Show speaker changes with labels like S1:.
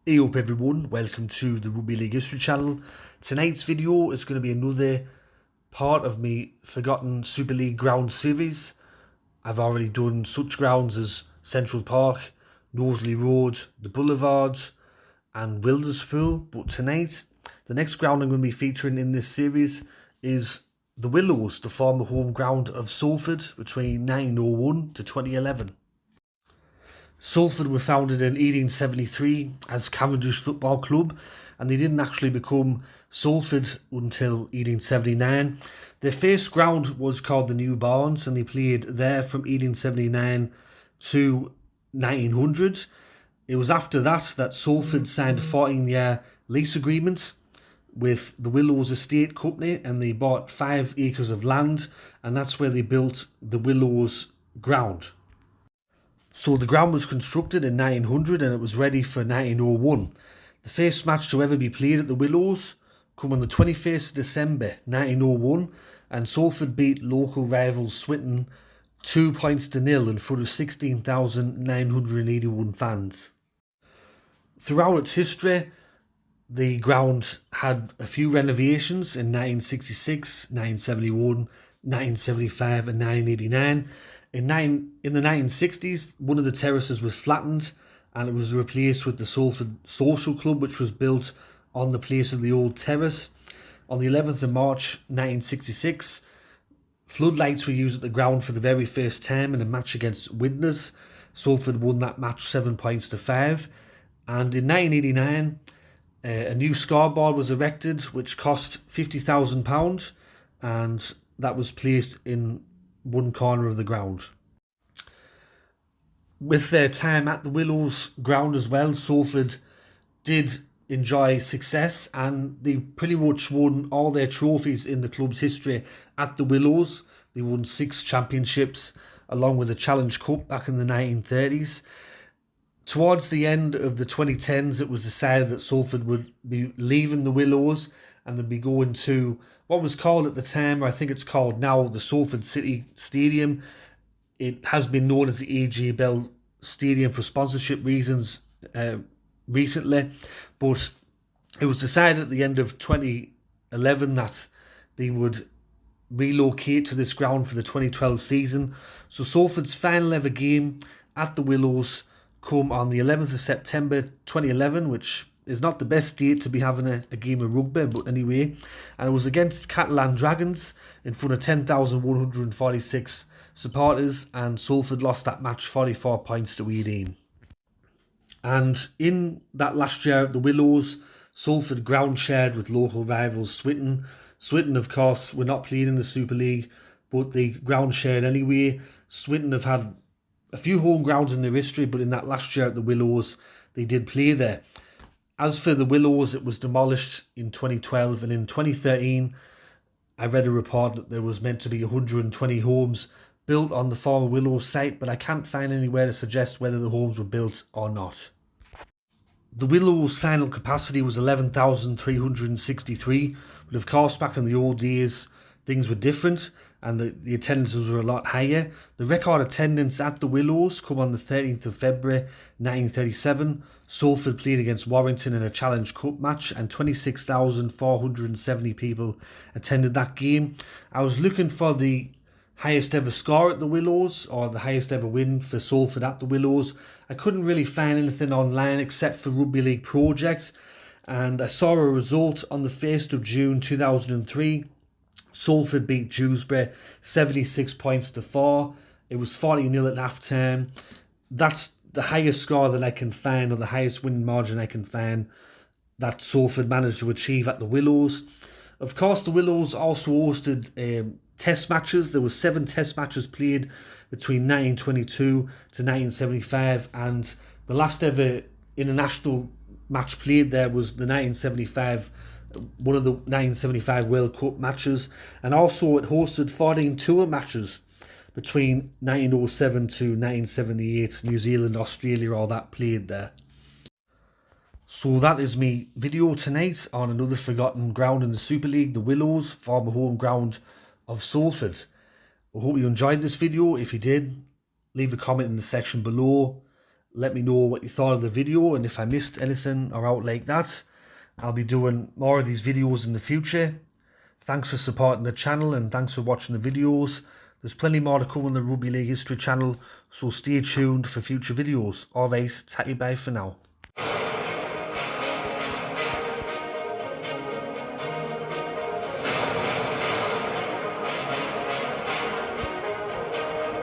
S1: Hey up everyone, welcome to the Rugby League History channel. Tonight's video is going to be another part of me Forgotten Super League ground series. I've already done such grounds as Central Park, Knowsley Road, the Boulevards and Wilderspool, but tonight the next ground I'm going to be featuring in this series is the Willows, the former home ground of Salford between 1901 to 2011. Salford were founded in 1873 as Cavendish Football Club, and they didn't actually become Salford until 1879. Their first ground was called the New Barns, and they played there from 1879 to 1900. It was after that Salford signed a 14-year lease agreement with the Willows Estate Company, and they bought 5 acres of land, and that's where they built the Willows ground. So the ground was constructed in 1900 and it was ready for 1901. The first match to ever be played at the Willows come on the 21st of December 1901, and Salford beat local rivals Swinton 2-0 in front of 16,981 fans. Throughout its history, the ground had a few renovations in 1966, 1971, 1975 and 1989. In the 1960s, one of the terraces was flattened and it was replaced with the Salford Social Club, which was built on the place of the old terrace. On the 11th of March 1966, floodlights were used at the ground for the very first time in a match against Widnes. Salford won that match 7-5. And in 1989, a new scoreboard was erected which cost £50,000, and that was placed in one corner of the ground. With their time at the Willows ground as well, Salford did enjoy success, and they pretty much won all their trophies in the club's history at the Willows. They won 6 championships along with a Challenge Cup back in the 1930s. Towards the end of the 2010s, it was decided that Salford would be leaving the Willows and they'd be going to what was called at the time, or I think it's called now, the Salford City Stadium. It has been known as the AJ Bell Stadium for sponsorship reasons recently, but it was decided at the end of 2011 that they would relocate to this ground for the 2012 season. So Salford's final ever game at the Willows come on the 11th of September 2011, which is not the best date to be having a game of rugby, but anyway. And it was against Catalan Dragons in front of 10,146 supporters, and Salford lost that match 44 points to 18. And in that last year at the Willows, Salford ground shared with local rivals Swinton. Swinton, of course, were not playing in the Super League, but they ground shared anyway. Swinton have had a few home grounds in their history, but in that last year at the Willows, they did play there. As for the Willows, it was demolished in 2012, and in 2013, I read a report that there was meant to be 120 homes built on the former Willows site, but I can't find anywhere to suggest whether the homes were built or not. The Willows' final capacity was 11,363, but of course back in the old days, things were different and the attendances were a lot higher. The record attendance at the Willows come on the 13th of February 1937. Salford played against Warrington in a Challenge Cup match, and 26,470 people attended that game. I was looking for the highest ever score at the Willows, or the highest ever win for Salford at the Willows. I couldn't really find anything online except for Rugby League Project, and I saw a result on the 1st of June 2003. Salford beat Dewsbury 76 points to 4. It was 40-0 at half time. That's the highest score that I can find, or the highest winning margin I can find that Salford managed to achieve at the Willows. Of course, the Willows also hosted test matches. There were 7 test matches played between 1922 to 1975, and the last ever international match played there was the 1975, one of the 1975 World Cup matches, and also it hosted 14 tour matches between 1907 to 1978. New Zealand, Australia, all that played there. So that is me video tonight on another forgotten ground in the Super League, the Willows, former home ground of Salford. I hope you enjoyed this video. If you did, leave a comment in the section below, Let me know what you thought of the video, and if I missed anything or out like that, I'll be doing more of these videos in the future. Thanks for supporting the channel, and thanks for watching the videos. There's plenty more to come on the Rugby League History channel, so stay tuned for future videos. Alright, tatty bye for now.